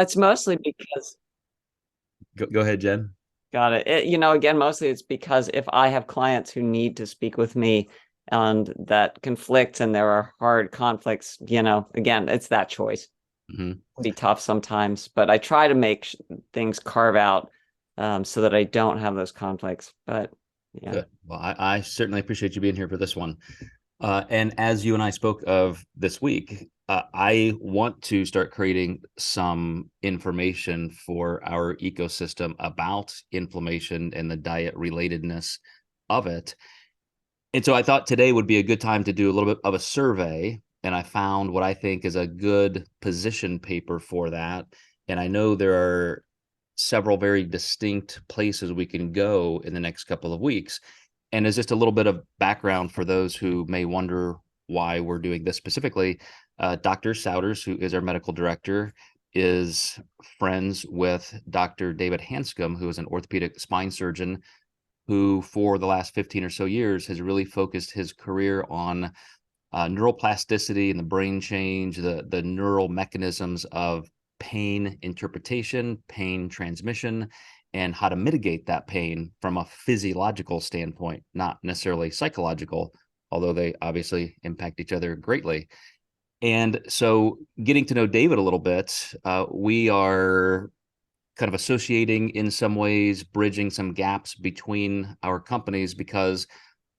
It's mostly because, Go ahead, Jen. got it. Again, mostly it's because if I have clients who need to speak with me and that conflict and there are hard conflicts, again, it's that choice. Hmm. Be tough sometimes, but I try to make things carve out so that I don't have those conflicts. But yeah. Good. Well, I certainly appreciate you being here for this one. And as you and I spoke of this week, I want to start creating some information for our ecosystem about inflammation and the diet relatedness of it. And so I thought today would be a good time to do a little bit of a survey. And I found what I think is a good position paper for that. And I know there are several very distinct places we can go in the next couple of weeks. And as just a little bit of background for those who may wonder why we're doing this specifically, Dr. Souders, who is our medical director, is friends with Dr. David Hanscom, who is an orthopedic spine surgeon who, for the last 15 or so years, has really focused his career on neuroplasticity and the brain change, the neural mechanisms of pain interpretation, pain transmission, and how to mitigate that pain from a physiological standpoint, not necessarily psychological, although they obviously impact each other greatly. And so, getting to know David a little bit, we are kind of associating in some ways, bridging some gaps between our companies because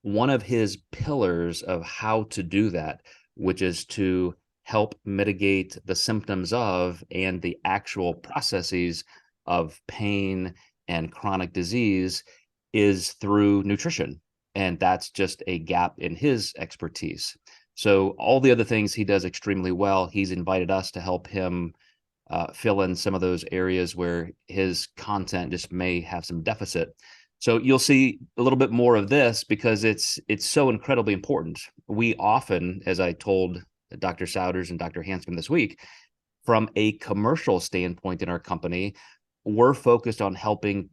one of his pillars of how to do that, which is to help mitigate the symptoms of and the actual processes of pain and chronic disease, is through nutrition. And that's just a gap in his expertise. So, all the other things he does extremely well, he's invited us to help him fill in some of those areas where his content just may have some deficit. So you'll see a little bit more of this because it's so incredibly important. We often, as I told Dr. Souders and Dr. Hanscom this week, from a commercial standpoint in our company, we're focused on helping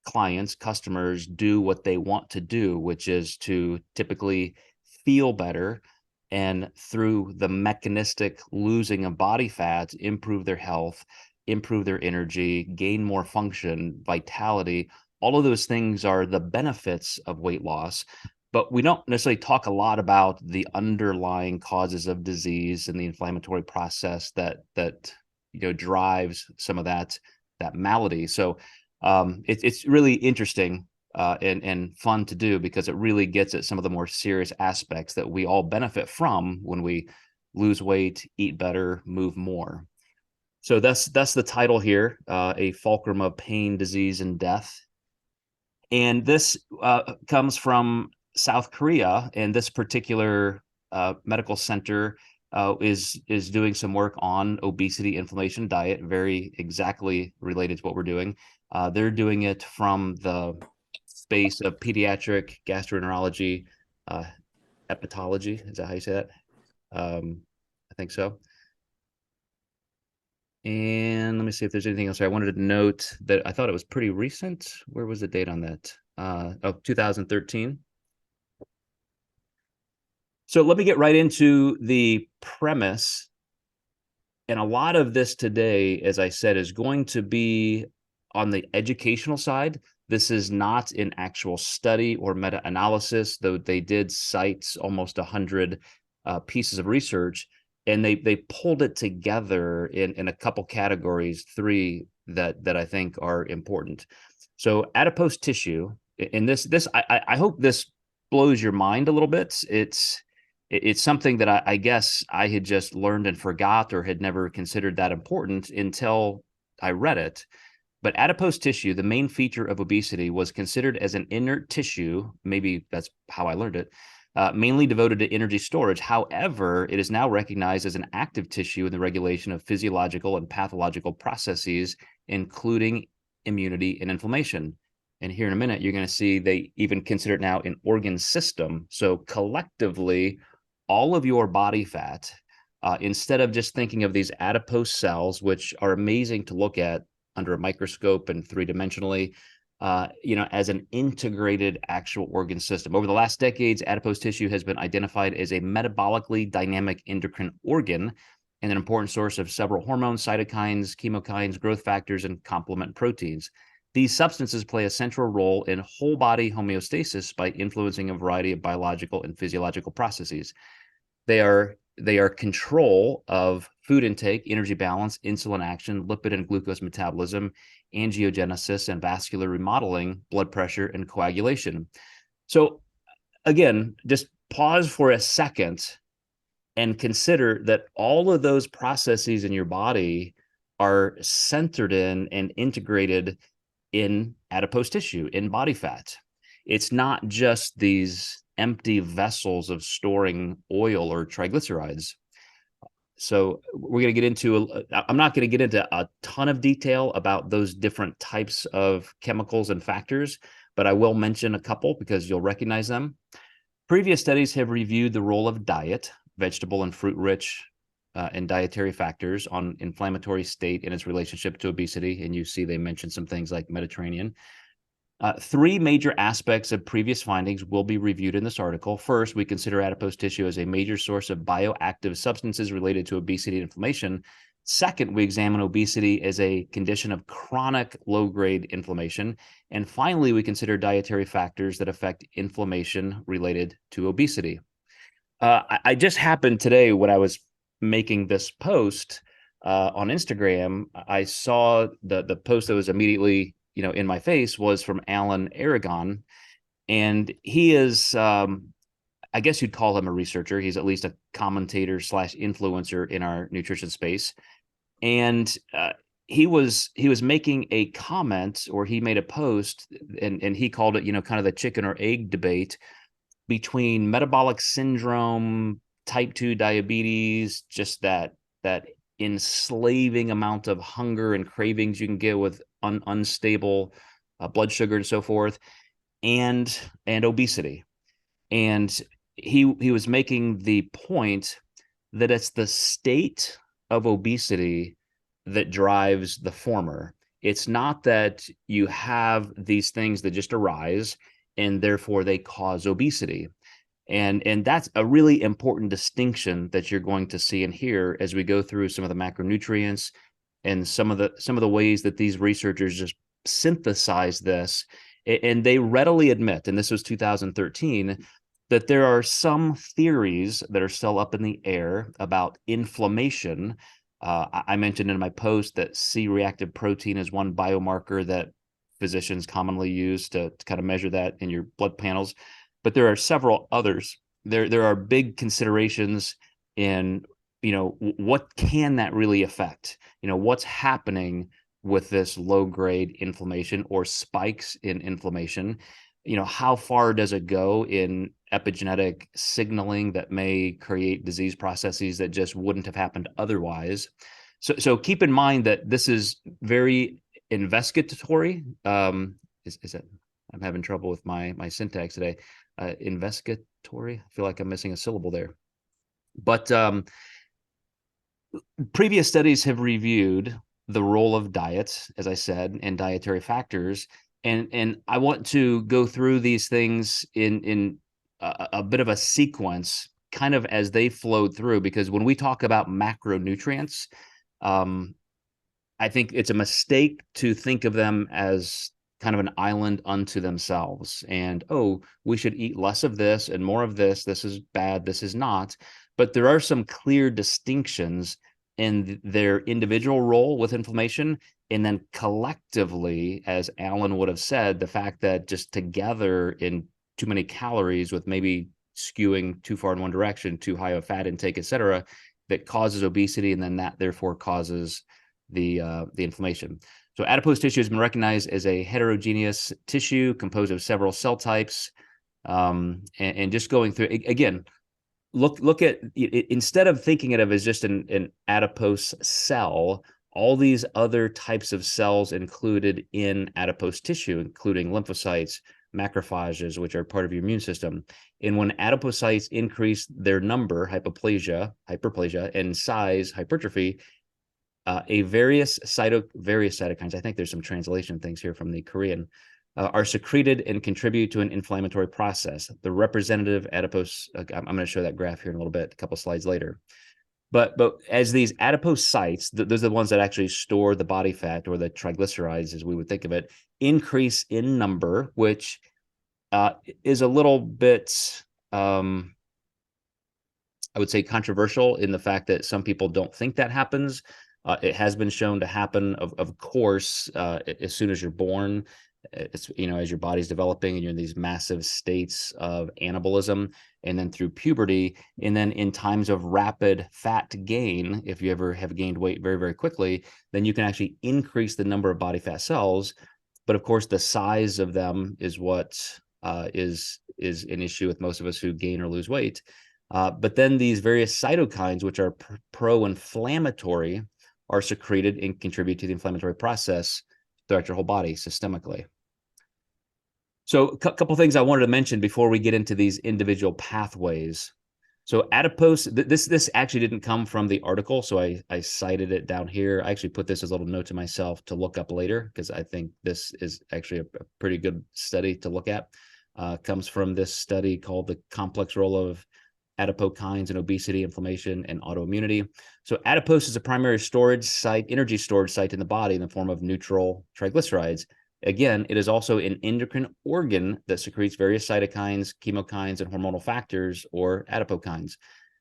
clients, customers do what they want to do, which is to typically feel better and through the mechanistic losing of body fat, improve their health, improve their energy, gain more function, vitality. All of those things are the benefits of weight loss. But we don't necessarily talk a lot about the underlying causes of disease and the inflammatory process that drives some of that malady. So it's really interesting and fun to do because it really gets at some of the more serious aspects that we all benefit from when we lose weight, eat better, move more. So that's the title here, a fulcrum of pain, disease, and death. And this comes from South Korea, and this particular medical center is doing some work on obesity, inflammation, diet, very exactly related to what we're doing. They're doing it from the space of pediatric gastroenterology, uh, hepatology. Is that how you say that? I think so. And let me see if there's anything else. I wanted to note that I thought it was pretty recent. Where was the date on that? 2013. So let me get right into the premise. And a lot of this today, as I said, is going to be on the educational side. This is not an actual study or meta-analysis, though they did cite almost 100 pieces of research, and they pulled it together in a couple categories, three that I think are important. So adipose tissue, and this I hope this blows your mind a little bit. It's something that I guess I had just learned and forgot or had never considered that important until I read it. But adipose tissue, the main feature of obesity, was considered as an inert tissue. Maybe that's how I learned it. Mainly devoted to energy storage. However, it is now recognized as an active tissue in the regulation of physiological and pathological processes, including immunity and inflammation. And here in a minute, you're going to see they even consider it now an organ system. So collectively, all of your body fat, instead of just thinking of these adipose cells, which are amazing to look at under a microscope and three-dimensionally, as an integrated actual organ system. Over the last decades, adipose tissue has been identified as a metabolically dynamic endocrine organ and an important source of several hormones, cytokines, chemokines, growth factors, and complement proteins. These substances play a central role in whole body homeostasis by influencing a variety of biological and physiological processes. They are control of food intake, energy balance, insulin action, lipid and glucose metabolism, angiogenesis and vascular remodeling, blood pressure, and coagulation. So again, just pause for a second and consider that all of those processes in your body are centered in and integrated in adipose tissue, in body fat. It's not just these empty vessels of storing oil or triglycerides. So we're going to get into, I'm not going to get into a ton of detail about those different types of chemicals and factors, but I will mention a couple because you'll recognize them. Previous studies have reviewed the role of diet, vegetable and fruit rich, and dietary factors on inflammatory state and its relationship to obesity. And you see they mentioned some things like Mediterranean. Three major aspects of previous findings will be reviewed in this article. First, we consider adipose tissue as a major source of bioactive substances related to obesity and inflammation. Second, we examine obesity as a condition of chronic low-grade inflammation. And finally, we consider dietary factors that affect inflammation related to obesity. I just happened today when I was making this post on Instagram, I saw the post that was immediately in my face was from Alan Aragon, and he is I guess you'd call him a researcher. He's at least a commentator / influencer in our nutrition space, and he was making a comment, or he made a post, and he called it kind of the chicken or egg debate between metabolic syndrome, type 2 diabetes, just that enslaving amount of hunger and cravings you can get with unstable blood sugar and so forth, and obesity. And he was making the point that it's the state of obesity that drives the former. It's not that you have these things that just arise and therefore they cause obesity. And that's a really important distinction that you're going to see and hear as we go through some of the macronutrients and some of the ways that these researchers just synthesize this. And they readily admit, and this was 2013, that there are some theories that are still up in the air about inflammation. I mentioned in my post that C-reactive protein is one biomarker that physicians commonly use to kind of measure that in your blood panels. But there are several others. There are big considerations in, what can that really affect? What's happening with this low-grade inflammation or spikes in inflammation? How far does it go in epigenetic signaling that may create disease processes that just wouldn't have happened otherwise? So keep in mind that this is very investigatory. Is that, I'm having trouble with my syntax today. Investigatory. I feel like I'm missing a syllable there. But previous studies have reviewed the role of diet, as I said, and dietary factors. And I want to go through these things in a bit of a sequence, kind of as they flowed through, because when we talk about macronutrients, I think it's a mistake to think of them as kind of an island unto themselves. And, we should eat less of this and more of this. This is bad. This is not. But there are some clear distinctions in their individual role with inflammation. And then collectively, as Alan would have said, the fact that just together in too many calories with maybe skewing too far in one direction, too high of fat intake, et cetera, that causes obesity. And then that therefore causes the inflammation. So adipose tissue has been recognized as a heterogeneous tissue composed of several cell types. And just going through, again, look at it, instead of thinking of it as just an adipose cell, all these other types of cells included in adipose tissue, including lymphocytes, macrophages, which are part of your immune system. And when adipocytes increase their number, hyperplasia, and size, hypertrophy, various cytokines, I think there's some translation things here from the Korean, are secreted and contribute to an inflammatory process. The representative adipose, I'm going to show that graph here in a little bit, a couple slides later. But as these adipocytes, those are the ones that actually store the body fat, or the triglycerides, as we would think of it, increase in number, which is a little bit, I would say, controversial in the fact that some people don't think that happens. It has been shown to happen, of course, as soon as you're born. It's, as your body's developing and you're in these massive states of anabolism, and then through puberty, and then in times of rapid fat gain, if you ever have gained weight very, very quickly, then you can actually increase the number of body fat cells. But of course, the size of them is what is an issue with most of us who gain or lose weight. But then these various cytokines, which are pro-inflammatory, are secreted and contribute to the inflammatory process throughout your whole body systemically. So a couple things I wanted to mention before we get into these individual pathways. So adipose, this actually didn't come from the article, so I cited it down here. I actually put this as a little note to myself to look up later, because I think this is actually a pretty good study to look at. Comes from this study called The Complex Role of Adipokines in Obesity, Inflammation, and Autoimmunity. So adipose is a primary storage site, energy storage site in the body in the form of neutral triglycerides. Again, it is also an endocrine organ that secretes various cytokines, chemokines, and hormonal factors, or adipokines,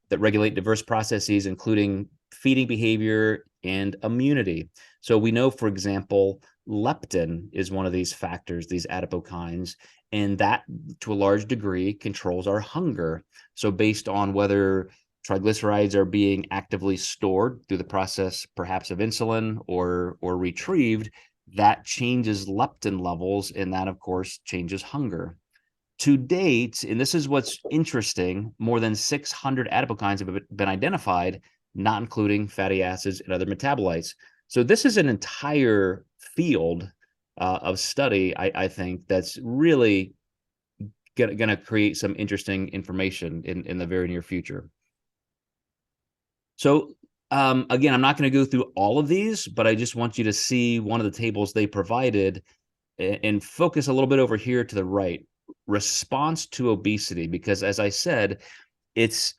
that regulate diverse processes, including feeding behavior and immunity. So we know, for example, leptin is one of these factors, these adipokines, and that, to a large degree, controls our hunger. So based on whether triglycerides are being actively stored through the process, perhaps of insulin, or retrieved, that changes leptin levels, and that, of course, changes hunger. To date, and this is what's interesting, more than 600 adipokines have been identified, not including fatty acids and other metabolites. So this is an entire field of study, I think, that's really going to create some interesting information in the very near future. So again, I'm not going to go through all of these, but I just want you to see one of the tables they provided and focus a little bit over here to the right. Response to obesity, because as I said, it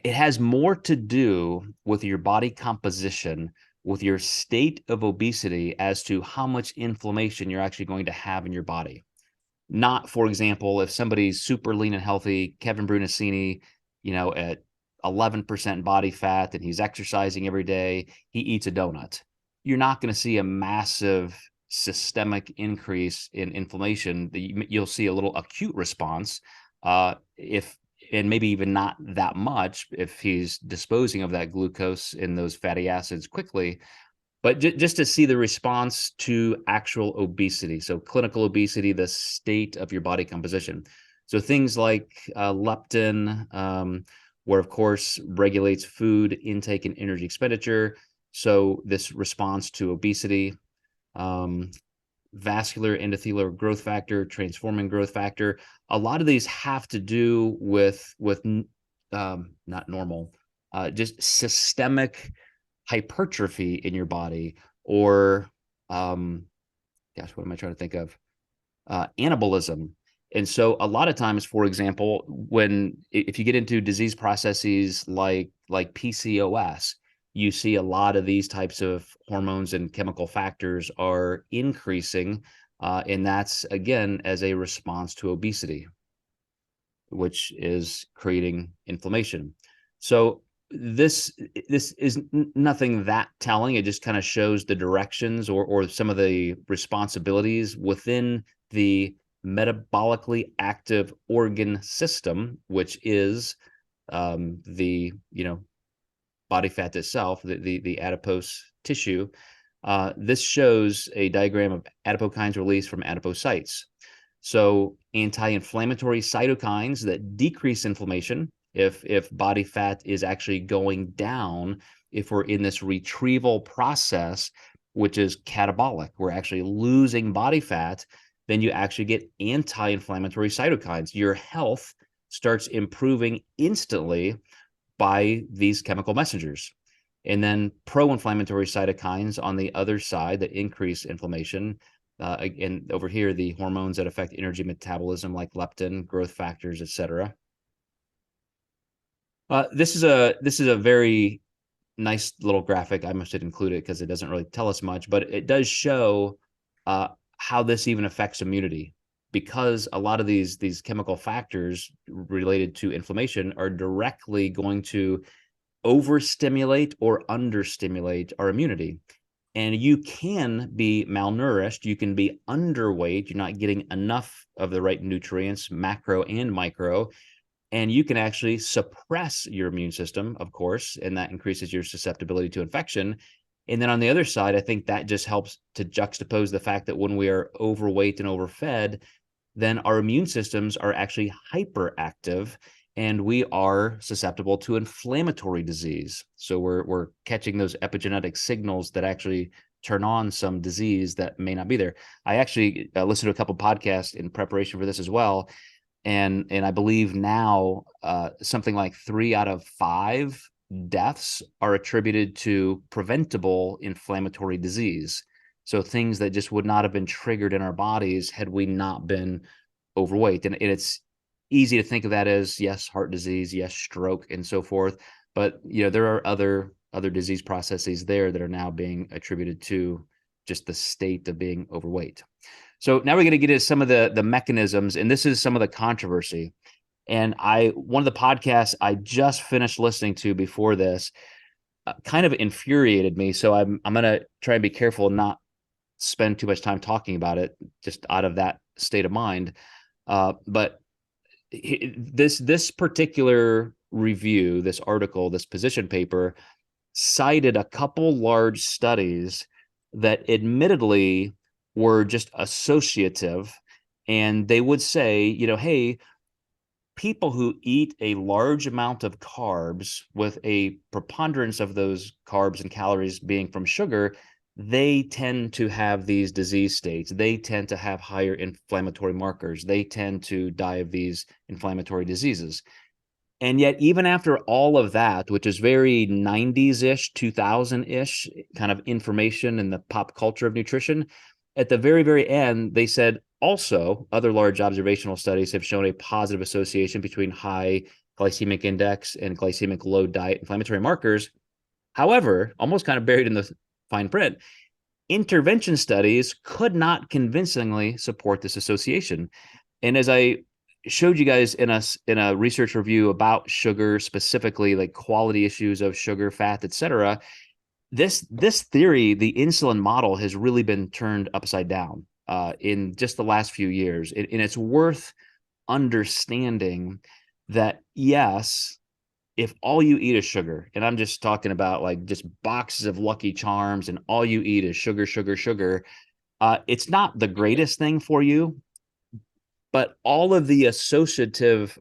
has more to do with your body composition, with your state of obesity, as to how much inflammation you're actually going to have in your body. Not, for example, if somebody's super lean and healthy, Kevin Brunacini, at 11% body fat, and he's exercising every day, he eats a donut. You're not going to see a massive systemic increase in inflammation. You'll see a little acute response, and maybe even not that much if he's disposing of that glucose in those fatty acids quickly. But just to see the response to actual obesity, so clinical obesity, the state of your body composition. So things like leptin, where, of course, regulates food intake and energy expenditure. So this response to obesity. Vascular endothelial growth factor, transforming growth factor. A lot of these have to do with not normal, just systemic hypertrophy in your body, or gosh, what am I trying to think of? Anabolism. And so a lot of times, for example, if you get into disease processes like PCOS, you see a lot of these types of hormones and chemical factors are increasing, and that's, again, as a response to obesity, which is creating inflammation. So this is nothing that telling. It just kind of shows the directions, or some of the responsibilities within the metabolically active organ system, which is the body fat itself, the adipose tissue. This shows a diagram of adipokines released from adipocytes. So anti-inflammatory cytokines that decrease inflammation if body fat is actually going down, if we're in this retrieval process, which is catabolic, we're actually losing body fat, then you actually get anti-inflammatory cytokines. Your health starts improving instantly by these chemical messengers. And then pro-inflammatory cytokines on the other side that increase inflammation. And over here, the hormones that affect energy metabolism, like leptin, growth factors, etc. This is a very nice little graphic. I must include it because it doesn't really tell us much, but it does show how this even affects immunity, because a lot of these chemical factors related to inflammation are directly going to overstimulate or understimulate our immunity. And you can be malnourished, you can be underweight, you're not getting enough of the right nutrients, macro and micro, and you can actually suppress your immune system, of course, and that increases your susceptibility to infection. And then on the other side, I think that just helps to juxtapose the fact that when we are overweight and overfed, then our immune systems are actually hyperactive and we are susceptible to inflammatory disease. So we're catching those epigenetic signals that actually turn on some disease that may not be there. I actually listened to a couple podcasts in preparation for this as well. And I believe now something like 3 out of 5 deaths are attributed to preventable inflammatory disease. So things that just would not have been triggered in our bodies had we not been overweight. And it's easy to think of that as, yes, heart disease, yes, stroke, and so forth. But there are other disease processes there that are now being attributed to just the state of being overweight. So now we're going to get into some of the mechanisms, and this is some of the controversy. And one of the podcasts I just finished listening to before this kind of infuriated me. So I'm going to try and be careful and not spend too much time talking about it, just out of that state of mind. But this particular review, this article, this position paper, cited a couple large studies that admittedly were just associative, and they would say, hey, people who eat a large amount of carbs, with a preponderance of those carbs and calories being from sugar, they tend to have these disease states. They tend to have higher inflammatory markers. They tend to die of these inflammatory diseases. And yet, even after all of that, which is very 90s-ish, 2000-ish kind of information in the pop culture of nutrition, at the very, very end, they said also other large observational studies have shown a positive association between high glycemic index and glycemic load diet inflammatory markers. However, almost kind of buried in the fine print, intervention studies could not convincingly support this association. And as I showed you guys in a research review about sugar, specifically like quality issues of sugar, fat, etc., this theory, the insulin model, has really been turned upside down in just the last few years. And it's worth understanding that, yes, if all you eat is sugar, and I'm just talking about like just boxes of Lucky Charms and all you eat is sugar, sugar, sugar, it's not the greatest thing for you. But all of the associative,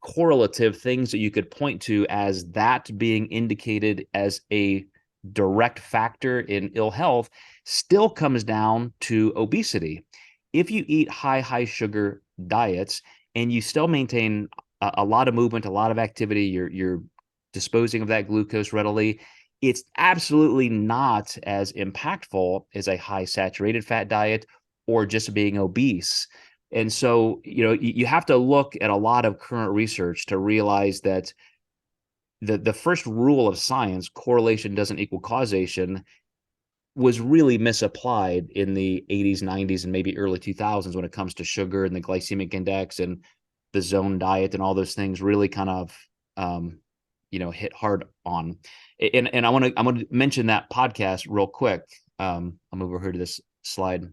correlative things that you could point to as that being indicated as a direct factor in ill health still comes down to obesity. If you eat high sugar diets and you still maintain a lot of movement, a lot of activity, you're disposing of that glucose readily, it's absolutely not as impactful as a high saturated fat diet or just being obese. And so, you have to look at a lot of current research to realize that the first rule of science, correlation doesn't equal causation, was really misapplied in the 80s, 90s, and maybe early 2000s when it comes to sugar and the glycemic index and the zone diet and all those things really kind of, hit hard on. And I want to mention that podcast real quick. I'll move over here to this slide,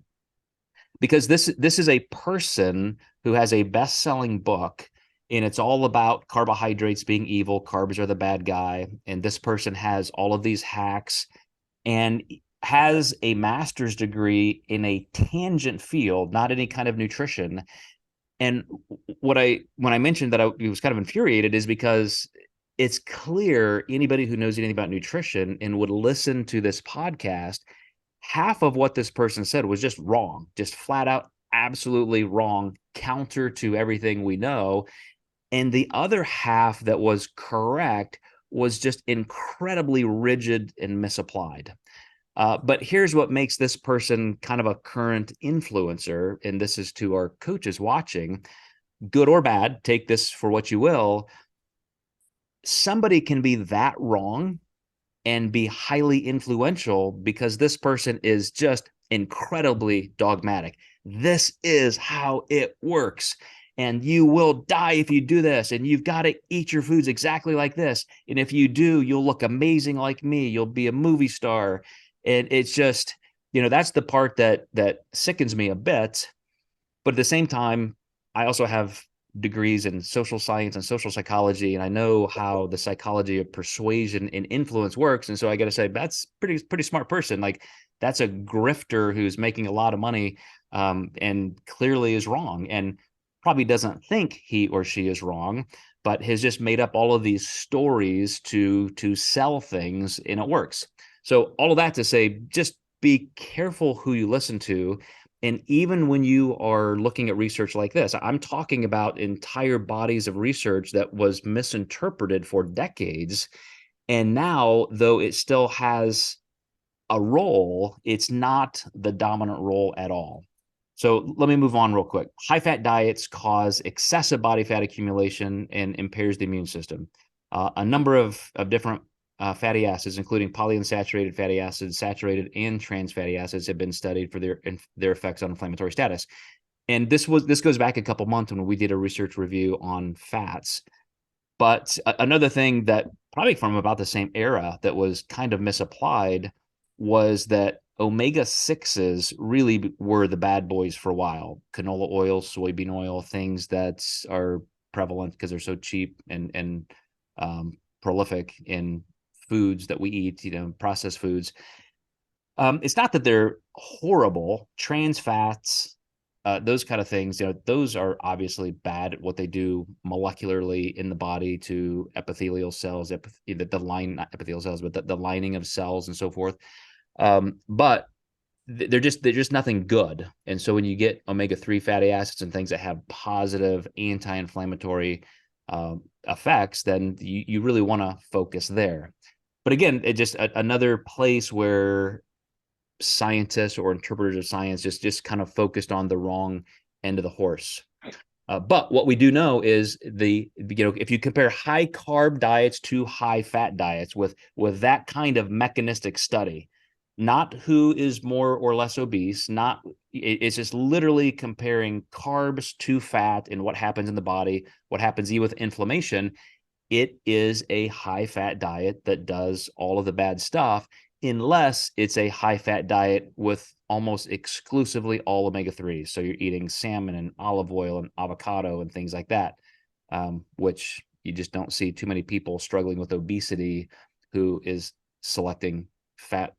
because this is a person who has a best-selling book, and it's all about carbohydrates being evil, carbs are the bad guy, and this person has all of these hacks and has a master's degree in a tangent field, not any kind of nutrition. And when I mentioned that I was kind of infuriated is because it's clear anybody who knows anything about nutrition and would listen to this podcast, half of what this person said was just wrong, just flat out, absolutely wrong, counter to everything we know. And the other half that was correct was just incredibly rigid and misapplied. But here's what makes this person kind of a current influencer. And this is to our coaches watching, good or bad, take this for what you will. somebody can be that wrong and be highly influential because this person is just incredibly dogmatic. This is how it works. And you will die if you do this. And you've got to eat your foods exactly like this. And if you do, you'll look amazing like me. You'll be a movie star. And it's just, that's the part that sickens me a bit. But at the same time, I also have degrees in social science and social psychology, and I know how the psychology of persuasion and influence works. And so I got to say, that's pretty smart person. Like, that's a grifter who's making a lot of money, and clearly is wrong, and probably doesn't think he or she is wrong, but has just made up all of these stories to sell things, and it works. So all of that to say, just be careful who you listen to. And even when you are looking at research like this, I'm talking about entire bodies of research that was misinterpreted for decades. And now, though it still has a role, it's not the dominant role at all. So let me move on real quick. High fat diets cause excessive body fat accumulation and impairs the immune system. A number of different fatty acids, including polyunsaturated fatty acids, saturated and trans fatty acids, have been studied for their effects on inflammatory status. And this goes back a couple months when we did a research review on fats. But another thing that probably from about the same era that was kind of misapplied was that omega-6s really were the bad boys for a while. Canola oil, soybean oil, things that are prevalent because they're so cheap and prolific in foods that we eat, processed foods. It's not that they're horrible. Trans fats, those kind of things, those are obviously bad at what they do molecularly in the body to epithelial cells, not epithelial cells, but the lining of cells and so forth. But they're just nothing good. And so when you get omega-3 fatty acids and things that have positive anti-inflammatory effects, then you really want to focus there. But again, it just another place where scientists or interpreters of science just kind of focused on the wrong end of the horse. But what we do know is if you compare high carb diets to high fat diets with that kind of mechanistic study, not who is more or less obese, it's just literally comparing carbs to fat and what happens in the body, what happens with inflammation. It is a high fat diet that does all of the bad stuff, unless it's a high fat diet with almost exclusively all omega-3s. So you're eating salmon and olive oil and avocado and things like that, which you just don't see too many people struggling with obesity who is selecting fat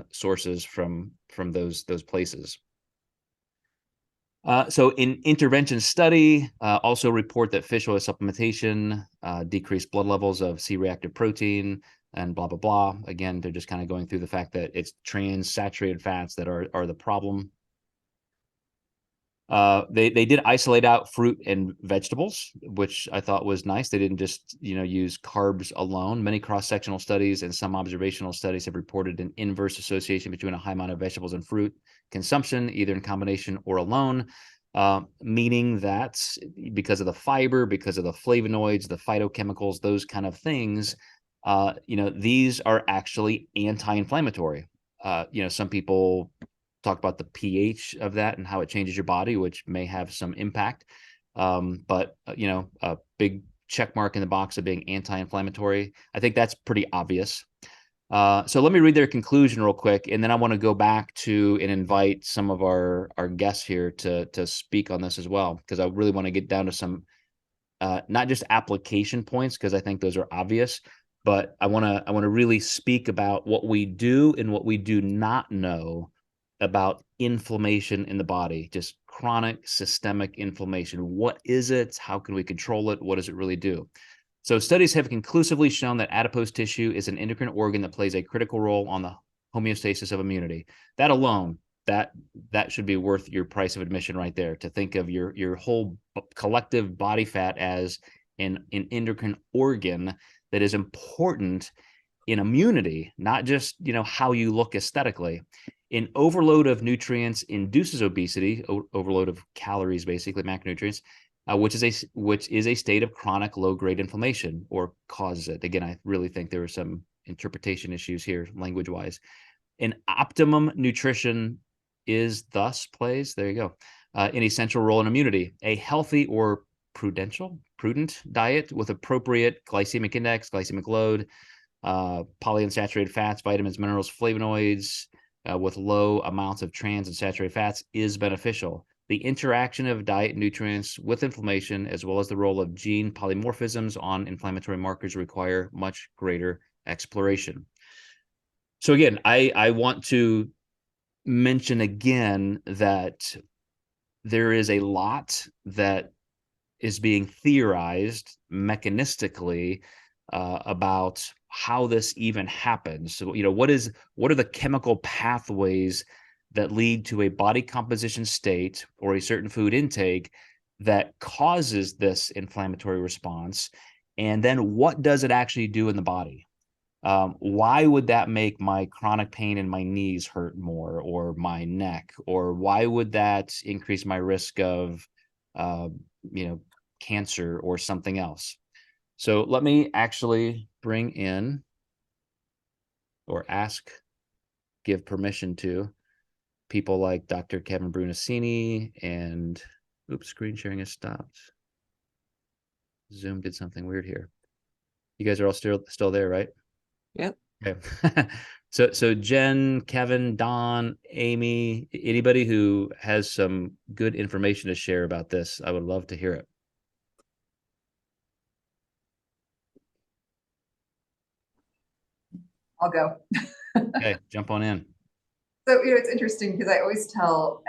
sources from those places. So in intervention study, also report that fish oil supplementation decreased blood levels of C-reactive protein and blah, blah, blah. Again, they're just kind of going through the fact that it's trans saturated fats that are the problem. They did isolate out fruit and vegetables, which I thought was nice. They didn't just use carbs alone. Many cross-sectional studies and some observational studies have reported an inverse association between a high amount of vegetables and fruit consumption, either in combination or alone, meaning that because of the fiber, because of the flavonoids, the phytochemicals, those kind of things, these are actually anti-inflammatory. Some people talk about the pH of that and how it changes your body, which may have some impact. But a big check mark in the box of being anti-inflammatory, I think that's pretty obvious. So let me read their conclusion real quick, and then I want to go back to and invite some of our guests here to speak on this as well, because I really want to get down to some not just application points, because I think those are obvious, but I want to really speak about what we do and what we do not know about inflammation in the body, just chronic systemic inflammation. What is it? How can we control it? What does it really do? So studies have conclusively shown that adipose tissue is an endocrine organ that plays a critical role on the homeostasis of immunity. That alone, that should be worth your price of admission right there, to think of your whole collective body fat as an endocrine organ that is important in immunity, not just how you look aesthetically. An overload of nutrients induces obesity, overload of calories, basically macronutrients, which is a state of chronic low-grade inflammation, or causes it. Again, I really think there are some interpretation issues here, language-wise. An optimum nutrition plays, there you go, an essential role in immunity. A healthy or prudent diet with appropriate glycemic index, glycemic load, polyunsaturated fats, vitamins, minerals, flavonoids, with low amounts of trans and saturated fats is beneficial. The interaction of diet and nutrients with inflammation, as well as the role of gene polymorphisms on inflammatory markers, require much greater exploration. So again, I want to mention again that there is a lot that is being theorized mechanistically about how this even happens. So, what are the chemical pathways that lead to a body composition state or a certain food intake that causes this inflammatory response? And then what does it actually do in the body? Why would that make my chronic pain in my knees hurt more, or my neck? Or why would that increase my risk of, cancer or something else? So let me actually bring in, or give permission to people like Dr. Kevin Brunacini, and screen sharing has stopped. Zoom did something weird here. You guys are all still there, right? Yep. Okay. So Jen, Kevin, Don, Amy, anybody who has some good information to share about this, I would love to hear it. I'll go. Okay, jump on in. So, it's interesting because I always tell,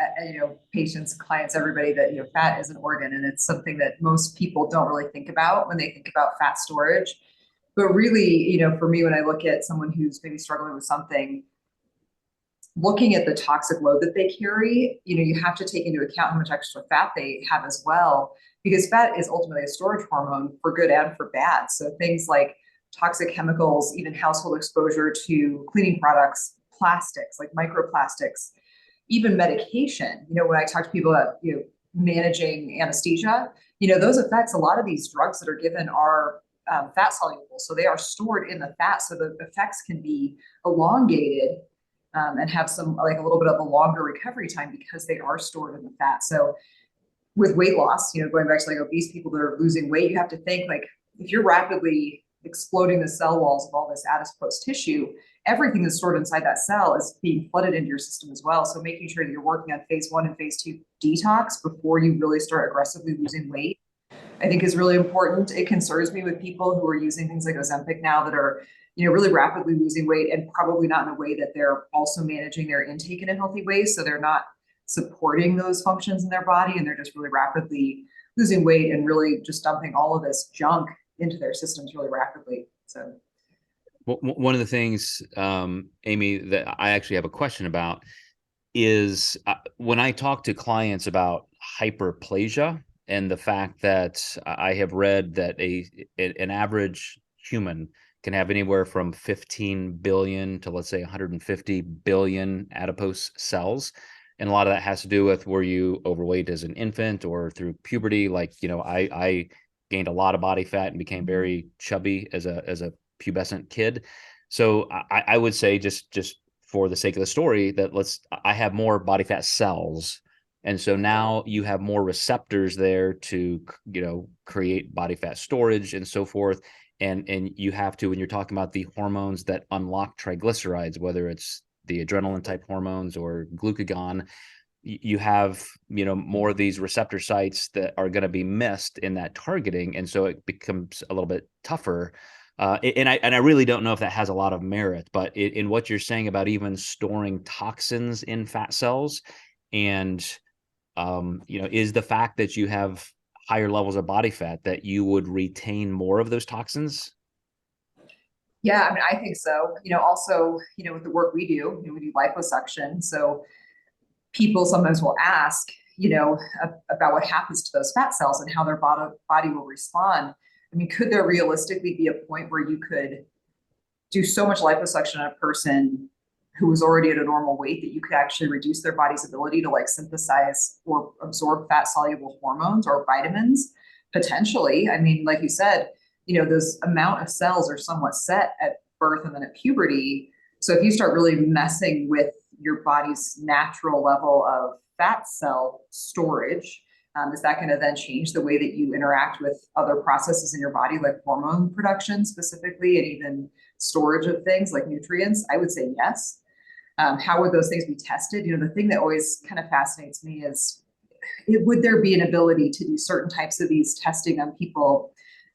patients, clients, everybody that, fat is an organ, and it's something that most people don't really think about when they think about fat storage. But really, for me, when I look at someone who's maybe struggling with something, looking at the toxic load that they carry, you have to take into account how much extra fat they have as well, because fat is ultimately a storage hormone for good and for bad. So things like toxic chemicals, even household exposure to cleaning products, plastics like microplastics, even medication. When I talk to people about managing anesthesia, those effects, a lot of these drugs that are given are fat soluble, so they are stored in the fat, so the effects can be elongated and have some, like, a little bit of a longer recovery time because they are stored in the fat. So with weight loss, going back to like obese people that are losing weight, you have to think, like, if you're rapidly exploding the cell walls of all this adipose tissue, everything that's stored inside that cell is being flooded into your system as well. So making sure that you're working on phase 1 and phase 2 detox before you really start aggressively losing weight, I think, is really important. It concerns me with people who are using things like Ozempic now that are, really rapidly losing weight, and probably not in a way that they're also managing their intake in a healthy way. So they're not supporting those functions in their body, and they're just really rapidly losing weight and really just dumping all of this junk into their systems really rapidly. So one of the things, Amy, that I actually have a question about is when I talk to clients about hyperplasia, and the fact that I have read that an average human can have anywhere from 15 billion to, let's say, 150 billion adipose cells. And a lot of that has to do with, were you overweight as an infant or through puberty? Like, I gained a lot of body fat and became very chubby as a pubescent kid. So I would say, just for the sake of the story, that I have more body fat cells. And so now you have more receptors there to, create body fat storage and so forth. And you have to, when you're talking about the hormones that unlock triglycerides, whether it's the adrenaline type hormones or glucagon, you have, more of these receptor sites that are going to be missed in that targeting. And so it becomes a little bit tougher. And I really don't know if that has a lot of merit, but in what you're saying about even storing toxins in fat cells, and, is the fact that you have higher levels of body fat that you would retain more of those toxins? Yeah, I mean, I think so. Also, with the work we do, we do liposuction. So people sometimes will ask, about what happens to those fat cells and how their body will respond. I mean, could there realistically be a point where you could do so much liposuction on a person who was already at a normal weight, that you could actually reduce their body's ability to like synthesize or absorb fat soluble hormones or vitamins potentially. I mean, like you said, those amount of cells are somewhat set at birth and then at puberty. So if you start really messing with your body's natural level of fat cell storage, is that going to then change the way that you interact with other processes in your body, like hormone production specifically, and even storage of things like nutrients? I would say yes. How would those things be tested? The thing that always kind of fascinates me is, would there be an ability to do certain types of these testing on people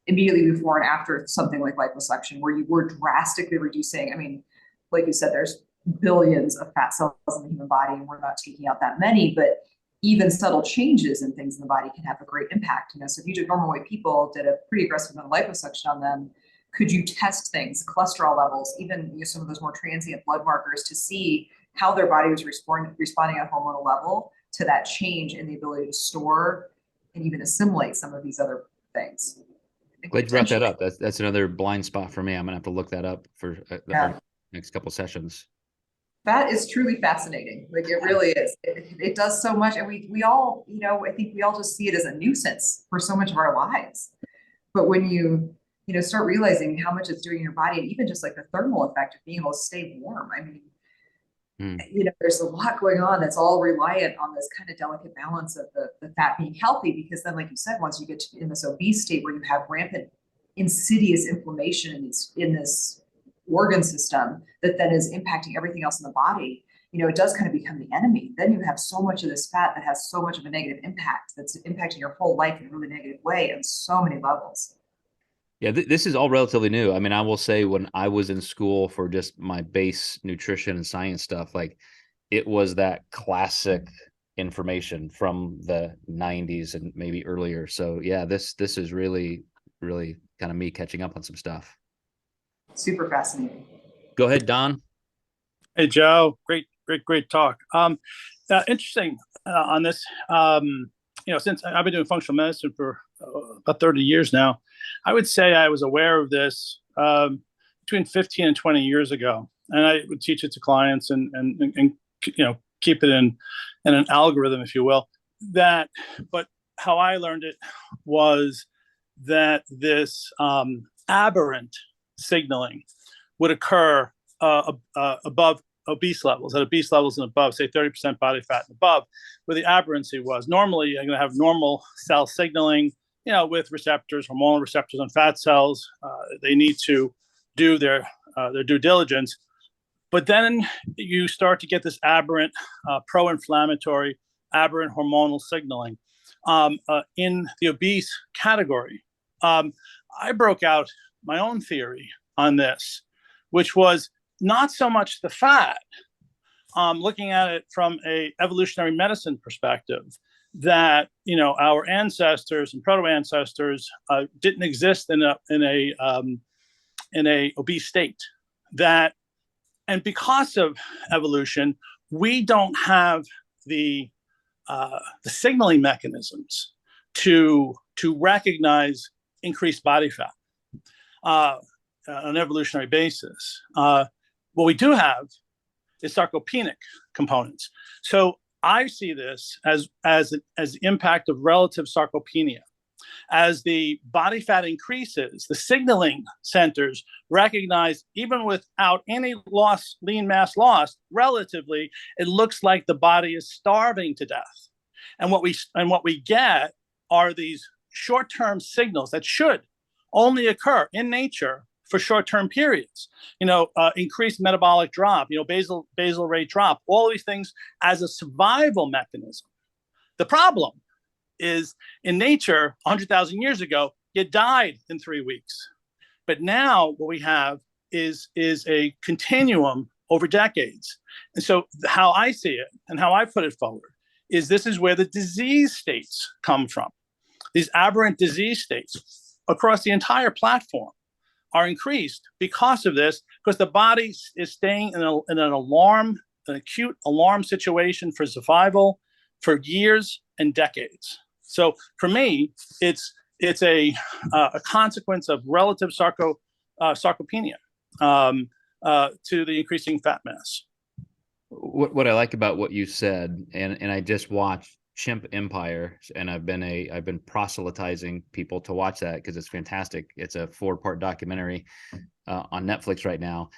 immediately before and after something like liposuction, where you were drastically reducing? I mean, like you said, there's billions of fat cells in the human body, and we're not taking out that many, but even subtle changes in things in the body can have a great impact. So if you took normal weight people, did a pretty aggressive amount of liposuction on them, could you test things, cholesterol levels, even some of those more transient blood markers, to see how their body was responding at a hormonal level to that change in the ability to store and even assimilate some of these other things? Glad you brought that up. That's another blind spot for me. I'm gonna have to look that up for our next couple sessions. That is truly fascinating. Like, it really is. It does so much. And we all, I think we all just see it as a nuisance for so much of our lives. But when you start realizing how much it's doing in your body, and even just like the thermal effect of being able to stay warm. I mean, there's a lot going on that's all reliant on this kind of delicate balance of the fat being healthy, because then, like you said, once you get in this obese state where you have rampant insidious inflammation in this organ system that then is impacting everything else in the body, it does kind of become the enemy. Then you have so much of this fat that has so much of a negative impact, that's impacting your whole life in a really negative way on so many levels. Yeah, this is all relatively new. I mean, I will say, when I was in school for just my base nutrition and science stuff, like, it was that classic information from the 90s and maybe earlier. So yeah, this is really, really kind of me catching up on some stuff. Super fascinating. Go ahead, Don. Hey, Joe. Great talk. Interesting on this. Since I've been doing functional medicine for about 30 years now, I would say I was aware of this between 15 and 20 years ago, and I would teach it to clients and keep it in an algorithm, if you will. But how I learned it was that this aberrant signaling would occur above obese levels, at obese levels and above, say 30% body fat and above, where the aberrancy was. Normally, you're going to have normal cell signaling, with receptors, hormonal receptors on fat cells. They need to do their due diligence. But then you start to get this aberrant pro-inflammatory, aberrant hormonal signaling in the obese category. I broke out my own theory on this, which was not so much the fat, looking at it from a evolutionary medicine perspective, that our ancestors and proto-ancestors didn't exist in a obese state. And because of evolution, we don't have the signaling mechanisms to recognize increased body fat on an evolutionary basis. What we do have is sarcopenic components. So I see this as the impact of relative sarcopenia. As the body fat increases, the signaling centers recognize, even without any lean mass loss, relatively, it looks like the body is starving to death. And what we get are these short-term signals that should only occur in nature for short-term periods, increased metabolic drop, basal rate drop, all these things as a survival mechanism. The problem is, in nature, 100,000 years ago, you died in 3 weeks. But now what we have is a continuum over decades. And so how I see it and how I put it forward is, this is where the disease states come from. These aberrant disease states across the entire platform are increased because of this, because the body is staying in an acute alarm situation for survival for years and decades. So for me, it's a consequence of relative sarcopenia to the increasing fat mass. What I like about what you said, and I just watched Chimp Empire, and I've been proselytizing people to watch that because it's fantastic. It's a 4-part documentary on Netflix right now.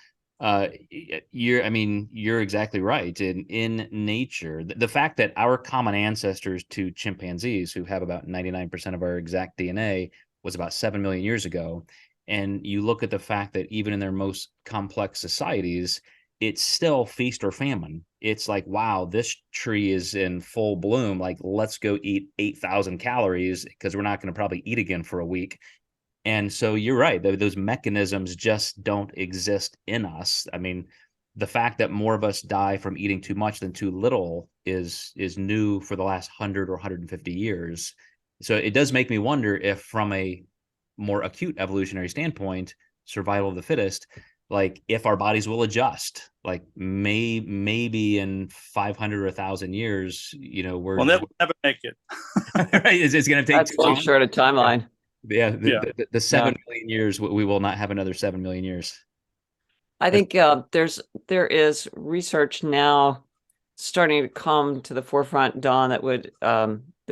You're exactly right. In nature, the fact that our common ancestors to chimpanzees, who have about 99% of our exact DNA, was about 7 million years ago, and you look at the fact that even in their most complex societies, it's still feast or famine. It's like, wow, this tree is in full bloom. Like, let's go eat 8,000 calories because we're not going to probably eat again for a week. And so you're right. Those mechanisms just don't exist in us. I mean, the fact that more of us die from eating too much than too little is new for the last 100 or 150 years. So it does make me wonder if, from a more acute evolutionary standpoint, survival of the fittest, like if our bodies will adjust, like maybe in 500 or 1,000 years, We'll never make it. right, it's going to take That's too short a timeline. Yeah, Yeah. the 7 million years, we will not have another 7 million years. I think there is research now starting to come to the forefront, Don, that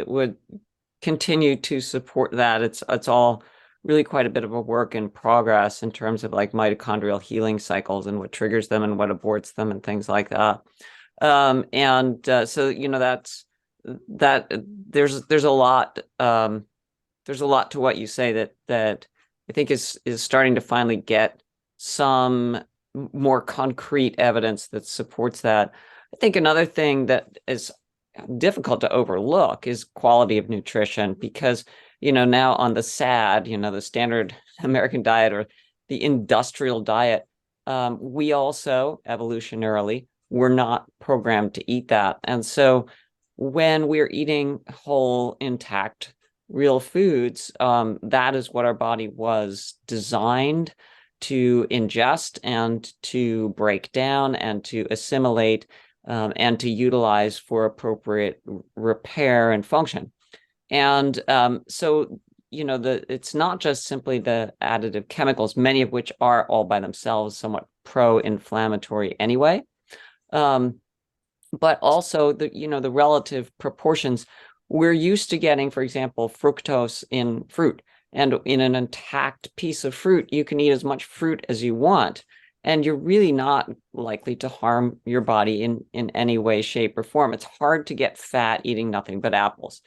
would continue to support that. It's all really quite a bit of a work in progress in terms of like mitochondrial healing cycles and what triggers them and what aborts them and things like that. So there's a lot to what you say that I think is starting to finally get some more concrete evidence that supports that. I think another thing that is difficult to overlook is quality of nutrition, because now on the SAD, the standard American diet or the industrial diet, we also evolutionarily were not programmed to eat that. And so when we're eating whole, intact, real foods, that is what our body was designed to ingest and to break down and to assimilate, and to utilize for appropriate repair and function. And so it's not just simply the additive chemicals, many of which are all by themselves somewhat pro-inflammatory anyway, but also the relative proportions. We're used to getting, for example, fructose in fruit. And in an intact piece of fruit, you can eat as much fruit as you want, and you're really not likely to harm your body in any way, shape, or form. It's hard to get fat eating nothing but apples.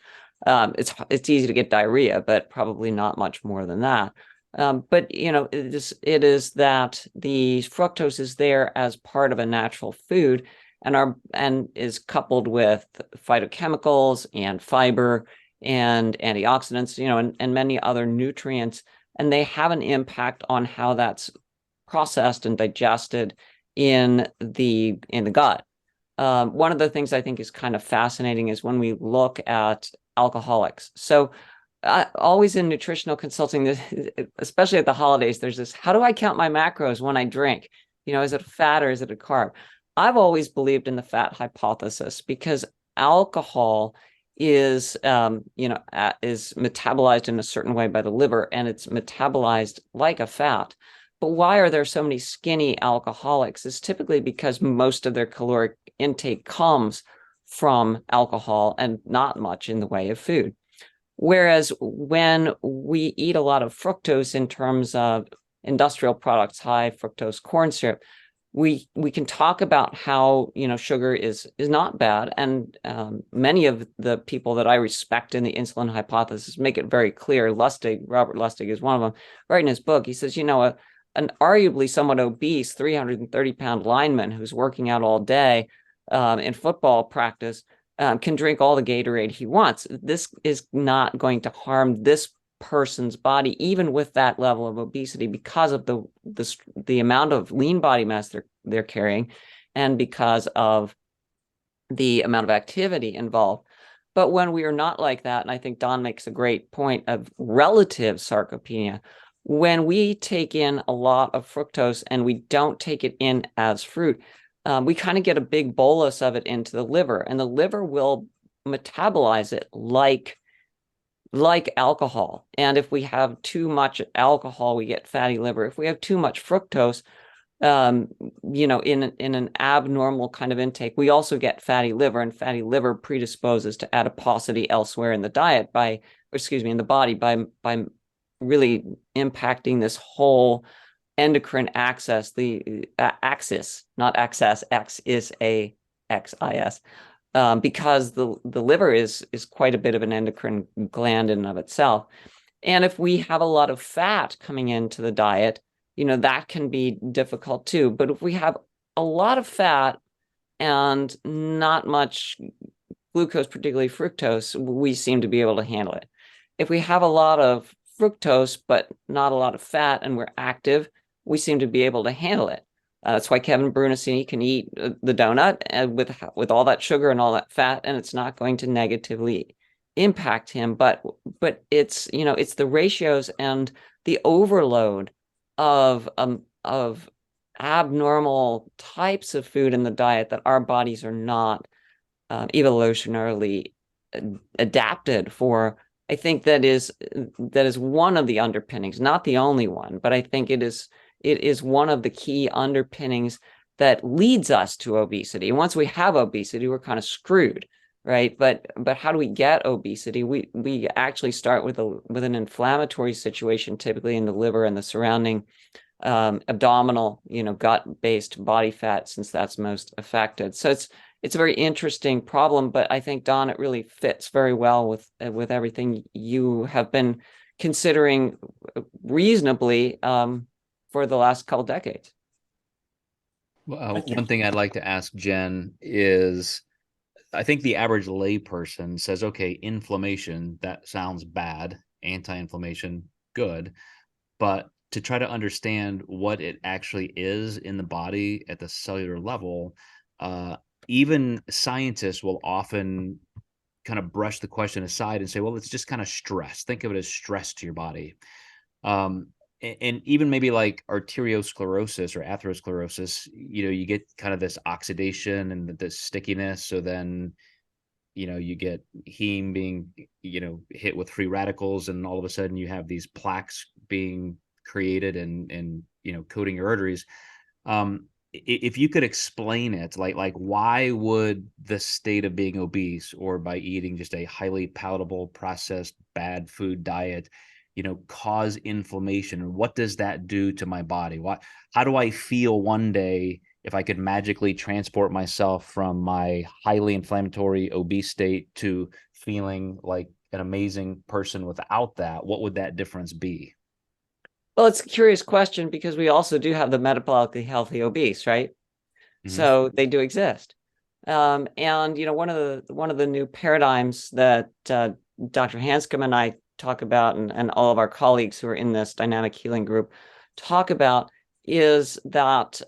It's easy to get diarrhea, but probably not much more than that. But it is that the fructose is there as part of a natural food, and is coupled with phytochemicals and fiber and antioxidants, and many other nutrients, and they have an impact on how that's processed and digested in the gut. One of the things I think is kind of fascinating is when we look at alcoholics. So always in nutritional consulting, especially at the holidays, there's this, how do I count my macros when I drink? Is it fat or is it a carb? I've always believed in the fat hypothesis, because alcohol is metabolized in a certain way by the liver, and it's metabolized like a fat. But why are there so many skinny alcoholics? It's typically because most of their caloric intake comes from alcohol and not much in the way of food. Whereas when we eat a lot of fructose in terms of industrial products, high fructose corn syrup, we can talk about how sugar is not bad, and many of the people that I respect in the insulin hypothesis make it very clear. Robert Lustig is one of them. Right in his book, he says, an arguably somewhat obese 330-pound lineman who's working out all day in football practice can drink all the Gatorade he wants. This is not going to harm this person's body, even with that level of obesity, because of the amount of lean body mass they're carrying, and because of the amount of activity involved. But when we are not like that, and I think Don makes a great point of relative sarcopenia, when we take in a lot of fructose and we don't take it in as fruit, we kind of get a big bolus of it into the liver, and the liver will metabolize it like alcohol. And if we have too much alcohol, we get fatty liver. If we have too much fructose, um, in an abnormal kind of intake, we also get fatty liver, and fatty liver predisposes to adiposity elsewhere in the diet in the body by really impacting this whole endocrine axis, axis, not axis, X is a XIS, because the liver is quite a bit of an endocrine gland in and of itself. And if we have a lot of fat coming into the diet, that can be difficult too. But if we have a lot of fat and not much glucose, particularly fructose, we seem to be able to handle it. If we have a lot of fructose, but not a lot of fat, and we're active, we seem to be able to handle it. That's why Kevin Brunacini can eat the donut with all that sugar and all that fat, and it's not going to negatively impact him. But it's it's the ratios and the overload of abnormal types of food in the diet that our bodies are not evolutionarily adapted for. I think that is one of the underpinnings, not the only one, but I think it is one of the key underpinnings that leads us to obesity. And once we have obesity, we're kind of screwed, right? But how do we get obesity? We actually start with an inflammatory situation, typically in the liver and the surrounding abdominal, gut-based body fat, since that's most affected. So it's a very interesting problem, but I think, Don, it really fits very well with everything you have been considering reasonably for the last couple decades. One thing I'd like to ask Jen is, I think the average layperson says, okay, inflammation, that sounds bad, anti-inflammation, good, but to try to understand what it actually is in the body at the cellular level, even scientists will often kind of brush the question aside and say, well, it's just kind of stress. Think of it as stress to your body. And even maybe like arteriosclerosis or atherosclerosis, you get kind of this oxidation and this stickiness. So then, you get heme being, hit with free radicals, and all of a sudden you have these plaques being created and coating your arteries. If you could explain it, like why would the state of being obese, or by eating just a highly palatable, processed, bad food diet, cause inflammation? And what does that do to my body? How do I feel one day if I could magically transport myself from my highly inflammatory obese state to feeling like an amazing person without that? What would that difference be? Well, it's a curious question, because we also do have the metabolically healthy obese, right? Mm-hmm. So they do exist. And one of the new paradigms that Dr. Hanscom and I talk about, and all of our colleagues who are in this dynamic healing group talk about, is that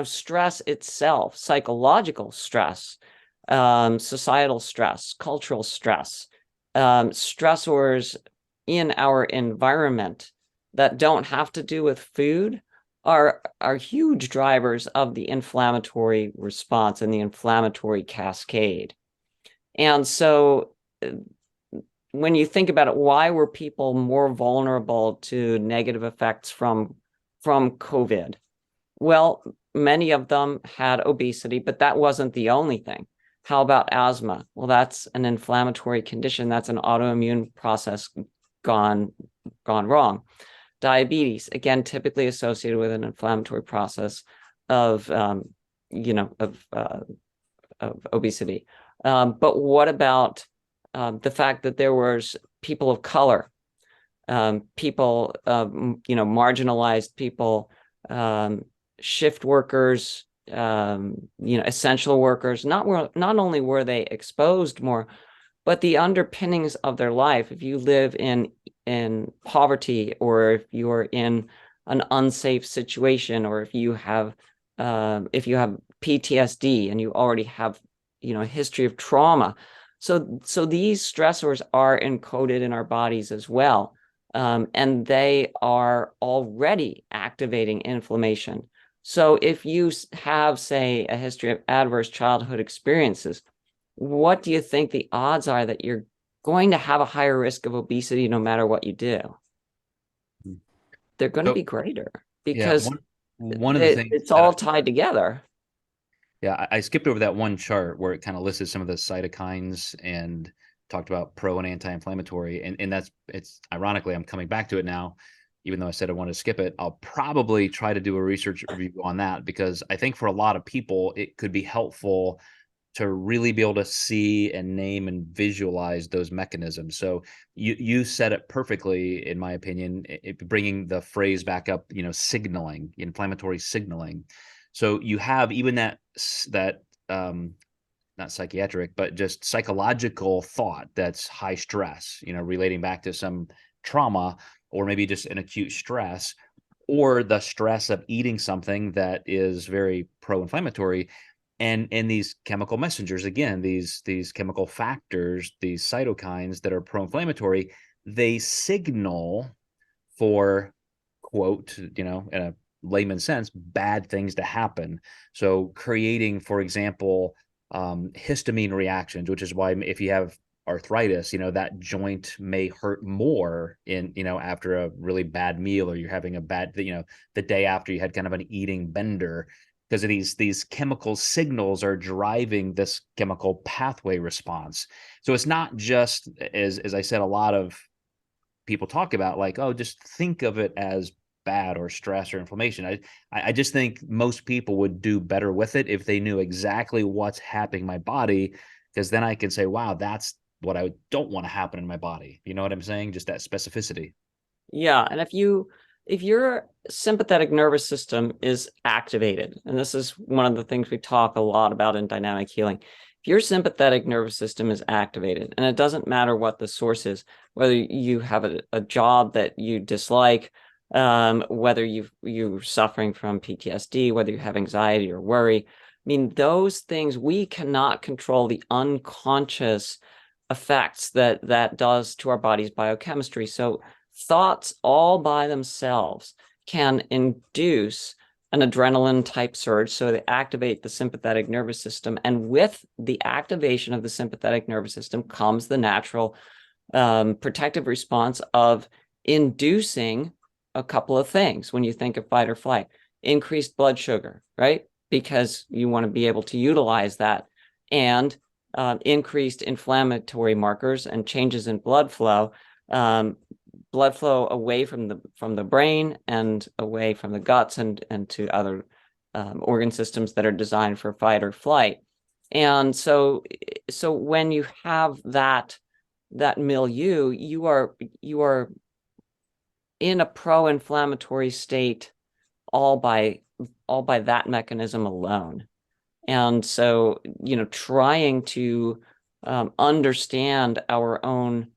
stress itself, psychological stress, societal stress, cultural stress, stressors in our environment that don't have to do with food are huge drivers of the inflammatory response and the inflammatory cascade. And so when you think about it, why were people more vulnerable to negative effects from COVID? Well, many of them had obesity, but that wasn't the only thing. How about asthma? Well, that's an inflammatory condition. That's an autoimmune process gone wrong. Diabetes, again, typically associated with an inflammatory process of obesity. But what about the fact that there was people of color, people, marginalized people, shift workers, essential workers? Not only were they exposed more, but the underpinnings of their life, if you live in poverty, or if you're in an unsafe situation, or if you have PTSD and you already have a history of trauma, so these stressors are encoded in our bodies as well, and they are already activating inflammation. So if you have, say, a history of adverse childhood experiences, what do you think the odds are that you're going to have a higher risk of obesity no matter what you do? They're going to be greater. because one of the things it's all tied together. Yeah, I skipped over that one chart where it kind of listed some of the cytokines and talked about pro and anti-inflammatory. And it's ironically, I'm coming back to it now, even though I said I wanted to skip it. I'll probably try to do a research review on that, because I think for a lot of people, it could be helpful to really be able to see and name and visualize those mechanisms. So you said it perfectly, in my opinion, bringing the phrase back up, signaling, inflammatory signaling. So you have even that not psychiatric, but just psychological thought that's high stress, relating back to some trauma, or maybe just an acute stress, or the stress of eating something that is very pro-inflammatory. And these chemical messengers, again, these chemical factors, these cytokines that are pro-inflammatory, they signal for, quote, in a layman's sense, bad things to happen. So creating, for example, histamine reactions, which is why if you have arthritis, that joint may hurt more after a really bad meal, or you're having a bad, the day after you had kind of an eating bender, because of these chemical signals are driving this chemical pathway response. So it's not just, as I said, a lot of people talk about, like, oh, just think of it as bad or stress or inflammation. I just think most people would do better with it if they knew exactly what's happening in my body, because then I can say, wow, that's what I don't want to happen in my body. You know what I'm saying? Just that specificity. Yeah. And if your sympathetic nervous system is activated, and this is one of the things we talk a lot about in dynamic healing, if your sympathetic nervous system is activated, and it doesn't matter what the source is, whether you have a job that you dislike, whether you're suffering from PTSD, whether you have anxiety or worry, I mean, those things, we cannot control the unconscious effects that does to our body's biochemistry. So thoughts all by themselves can induce an adrenaline type surge. So they activate the sympathetic nervous system. And with the activation of the sympathetic nervous system comes the natural protective response of inducing a couple of things. When you think of fight or flight, increased blood sugar, right? Because you want to be able to utilize that, and increased inflammatory markers and changes in blood flow away from the brain and away from the guts and to other organ systems that are designed for fight or flight. And so when you have that milieu, you are in a pro-inflammatory state all by that mechanism alone. And so, trying to understand our own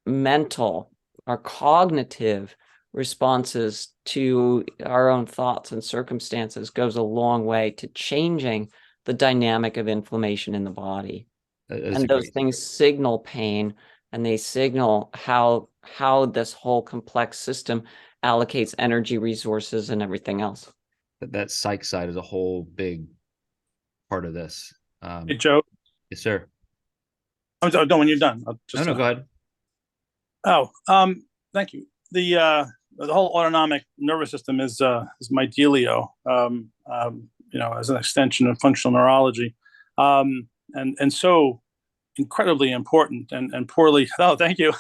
mental, our cognitive responses to our own thoughts and circumstances goes a long way to changing the dynamic of inflammation in the body. And those things signal pain, and they signal how this whole complex system allocates energy, resources, and everything else. That psych side is a whole big part of this. Hey, Joe. Yes, sir. No, when you're done. No, go ahead. Oh, thank you. The whole autonomic nervous system is my dealio, as an extension of functional neurology, and so incredibly important and poorly. Oh, thank you.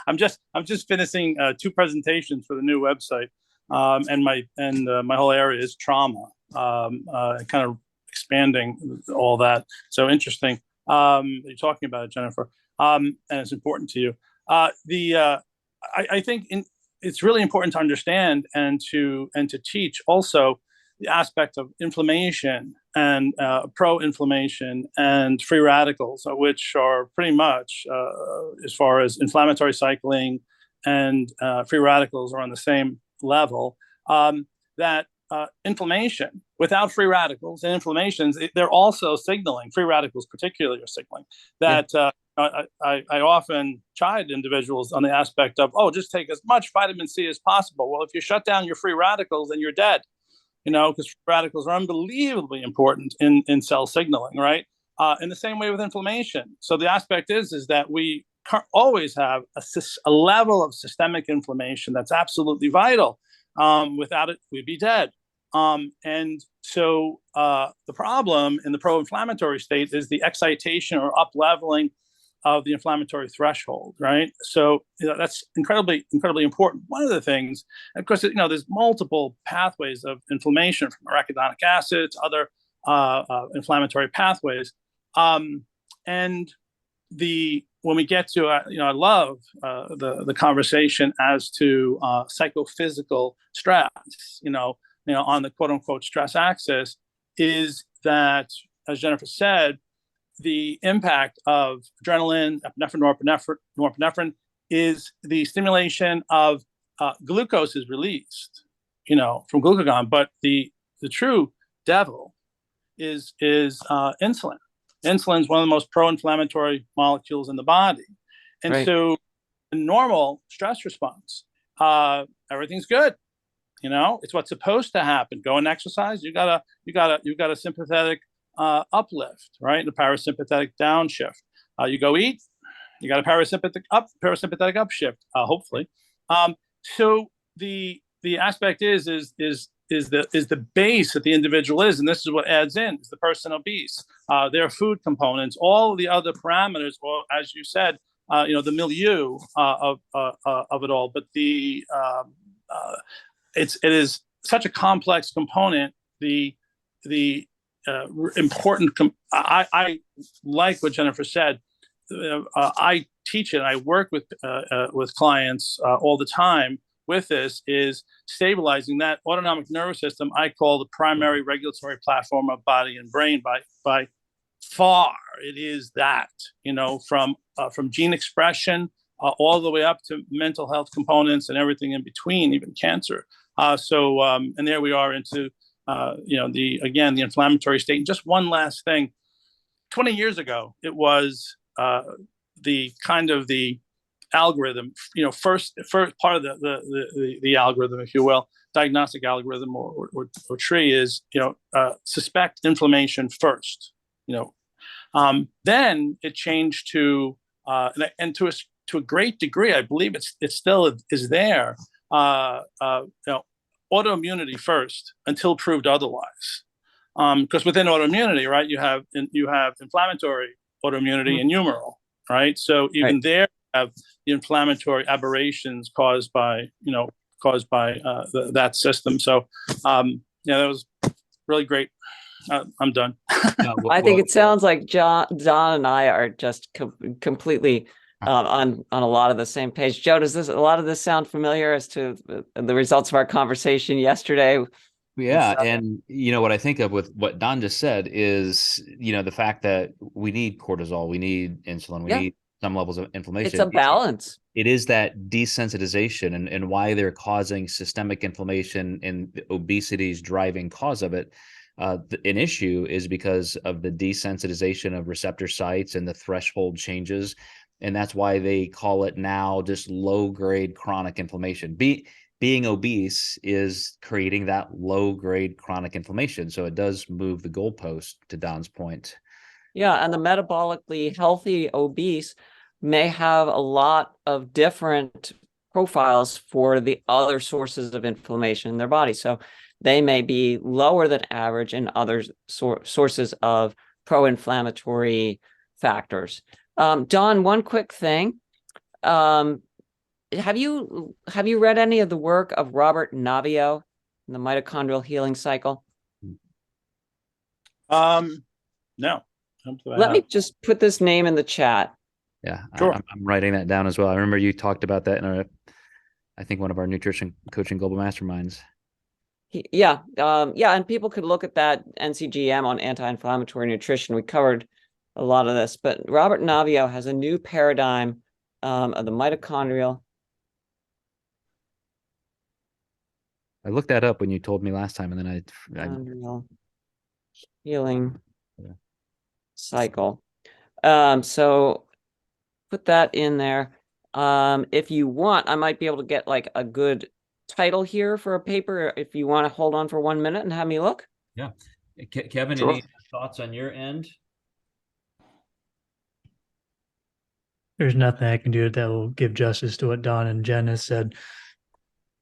I'm just finishing 2 presentations for the new website, and my whole area is trauma, kind of expanding all that. So interesting. You're talking about it, Jennifer, and it's important to you. I think it's really important to understand and to teach also the aspect of inflammation and pro-inflammation and free radicals, which are pretty much, as far as inflammatory cycling and free radicals are on the same level. That inflammation without free radicals and inflammations, they're also signaling, free radicals particularly are signaling that. I often chide individuals on the aspect of, just take as much vitamin C as possible. Well, if you shut down your free radicals, then you're dead, because free radicals are unbelievably important in cell signaling, right? In the same way with inflammation. So the aspect is that we always have a level of systemic inflammation that's absolutely vital. Without it, we'd be dead. And so the problem in the pro-inflammatory state is the excitation or up-leveling of the inflammatory threshold, right? So that's incredibly, incredibly important. One of the things, of course, there's multiple pathways of inflammation, from arachidonic acid to other inflammatory pathways. And when we get to, I love the conversation as to psychophysical stress, on the quote unquote stress axis, is that, as Jennifer said, the impact of adrenaline, epinephrine, norepinephrine is the stimulation of glucose is released, from glucagon. But the true devil is insulin. Insulin is one of the most pro-inflammatory molecules in the body. And Right. so a normal stress response, everything's good. It's what's supposed to happen. Go and exercise. You got a sympathetic uplift, right? The parasympathetic downshift. You go eat. You got a parasympathetic upshift. Hopefully. So the aspect is the base that the individual is, and this is what adds in, is the person obese, their food components, all the other parameters, or as you said, the milieu of it all. But it is such a complex component. The important. I like what Jennifer said. I teach it. I work with clients all the time with this, is stabilizing that autonomic nervous system. I call the primary regulatory platform of body and brain. By far, it is that, from gene expression all the way up to mental health components and everything in between, even cancer. And there we are into the inflammatory state. And just one last thing: 20 years ago, it was the algorithm, first part of the algorithm, if you will, diagnostic algorithm or tree is, suspect inflammation first. Then it changed to and to a great degree, I believe it still is there. Autoimmunity first until proved otherwise. Because within autoimmunity, right, you have inflammatory autoimmunity and humoral, right? So even there, you have the inflammatory aberrations caused by that system. So that was really great. I'm done. I think it sounds like Don and I are just completely on a lot of the same page. Joe, does a lot of this sound familiar as to the results of our conversation yesterday? Yeah. And what I think of with what Don just said is, the fact that we need cortisol, we need insulin, we need some levels of inflammation. It's a balance. It is that desensitization and why they're causing systemic inflammation, and obesity's driving cause of it. An issue is because of the desensitization of receptor sites and the threshold changes. And that's why they call it now just low-grade chronic inflammation. Being obese is creating that low-grade chronic inflammation. So it does move the goalpost, to Don's point. Yeah, and the metabolically healthy obese may have a lot of different profiles for the other sources of inflammation in their body. So they may be lower than average in other sources of pro-inflammatory factors. Don, one quick thing. Have you read any of the work of Robert Naviaux in the mitochondrial healing cycle? No. Let me just put this name in the chat. Yeah, sure. I'm writing that down as well. I remember you talked about that in I think one of our Nutrition Coaching Global Masterminds. Yeah, and people could look at that NCGM on anti-inflammatory nutrition. We covered a lot of this, but Robert Naviaux has a new paradigm of the mitochondrial. I looked that up when you told me last time, and then I healing cycle. So put that in there. If you want, I might be able to get like a good title here for a paper if you want to hold on for 1 minute and have me look. Yeah. Kevin, Sure. Any thoughts on your end? there's nothing I can do that will give justice to what Don and Jen has said.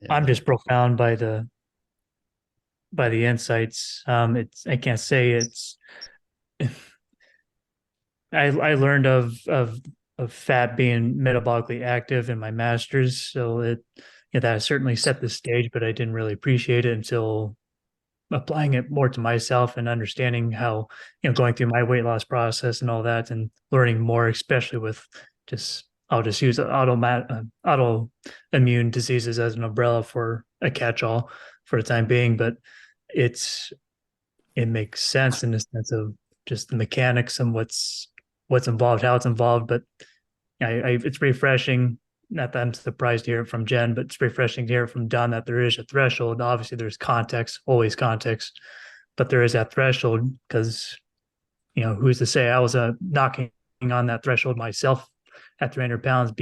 Yeah. I'm just profound by the insights. I can't say it's. I learned of fat being metabolically active in my master's, so that certainly set the stage, but I didn't really appreciate it until applying it more to myself and understanding how, going through my weight loss process and all that, and learning more, especially with I'll just use autoimmune diseases as an umbrella for a catch-all for the time being, but it makes sense in the sense of just the mechanics and what's involved, how it's involved. But it's refreshing. Not that I'm surprised to hear it from Jen, but it's refreshing to hear from Don that there is a threshold. Obviously, there's context, always context, but there is that threshold because, who's to say I was knocking on that threshold myself at 300 pounds,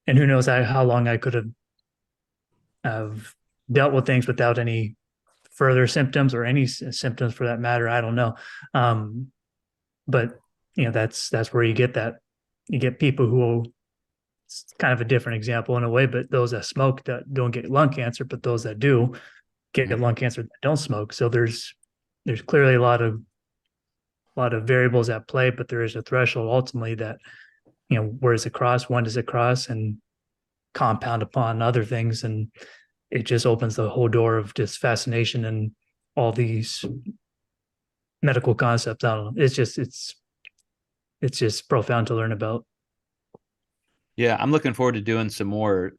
and who knows how long I could have dealt with things without any further symptoms or any symptoms for that matter. I don't know. But that's where you get that. You get people who, it's kind of a different example in a way, but those that smoke that don't get lung cancer, but those that do get lung cancer that don't smoke. So there's clearly a lot of variables at play, but there is a threshold ultimately that, where does it cross? When does it cross? And compound upon other things. And it just opens the whole door of just fascination and all these medical concepts. I don't know. It's just profound to learn about. Yeah, I'm looking forward to doing some more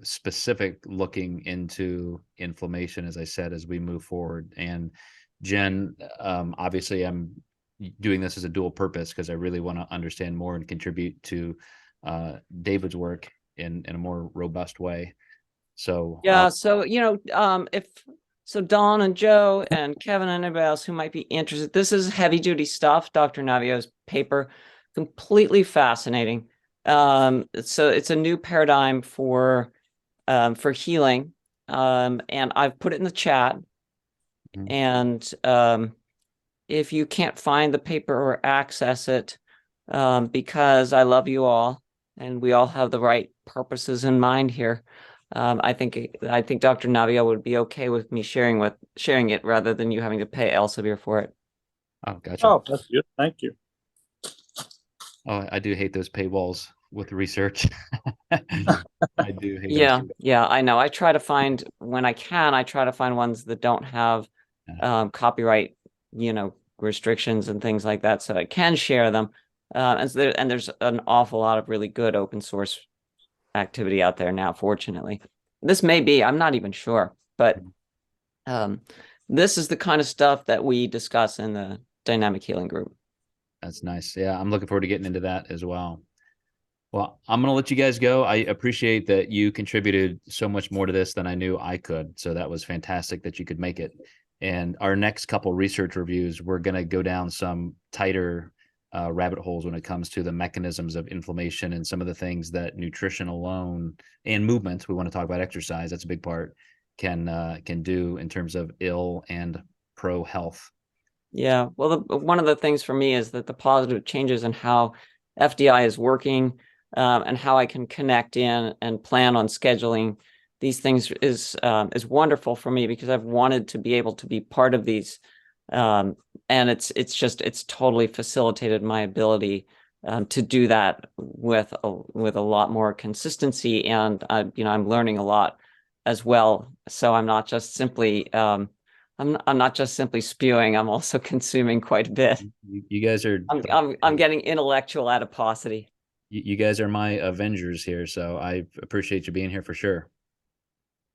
specific looking into inflammation, as I said, as we move forward. And Jen, obviously I'm doing this as a dual purpose because I really want to understand more and contribute to David's work in a more robust way. So Yeah, so Don and Joe and Kevin and anybody else who might be interested, this is heavy duty stuff. Dr. Navio's paper, completely fascinating. So it's a new paradigm for healing. And I've put it in the chat. And if you can't find the paper or access it, because I love you all and we all have the right purposes in mind here, I think Dr. Navio would be okay with me sharing it rather than you having to pay Elsevier for it. Oh, gotcha. Oh, that's good. Thank you. Oh, I do hate those paywalls with research. I do hate them. Yeah, I know. I try to find when I can. I try to find ones that don't have copyright, restrictions and things like that, so I can share them. And there's an awful lot of really good open source activity out there now. Fortunately, this may be. I'm not even sure, but this is the kind of stuff that we discuss in the dynamic healing group. That's nice. Yeah, I'm looking forward to getting into that as well. Well, I'm going to let you guys go. I appreciate that you contributed so much more to this than I knew I could. So that was fantastic that you could make it. And our next couple research reviews, we're going to go down some tighter rabbit holes when it comes to the mechanisms of inflammation and some of the things that nutrition alone and movement, we want to talk about exercise, that's a big part, can do in terms of ill and pro health. Yeah, well, one of the things for me is that the positive changes in how FDI is working and how I can connect in and plan on scheduling these things is wonderful for me because I've wanted to be able to be part of these, and it's totally facilitated my ability to do that with a lot more consistency, and I'm learning a lot as well. So I'm not just simply I'm not just simply spewing. I'm also consuming quite a bit. You guys are. I'm getting intellectual adiposity. You guys are my Avengers here, so I appreciate you being here for sure.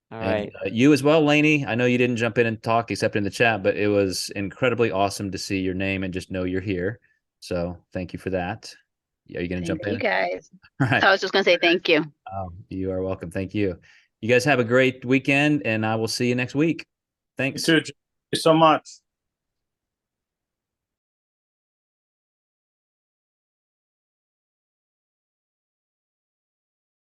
All right. You as well, Lainey. I know you didn't jump in and talk except in the chat, but it was incredibly awesome to see your name and just know you're here. So thank you for that. Are you going to jump in? You guys. All right. I was just going to say thank you. You are welcome. Thank you. You guys have a great weekend, and I will see you next week. Thanks. You too. Thank you so much.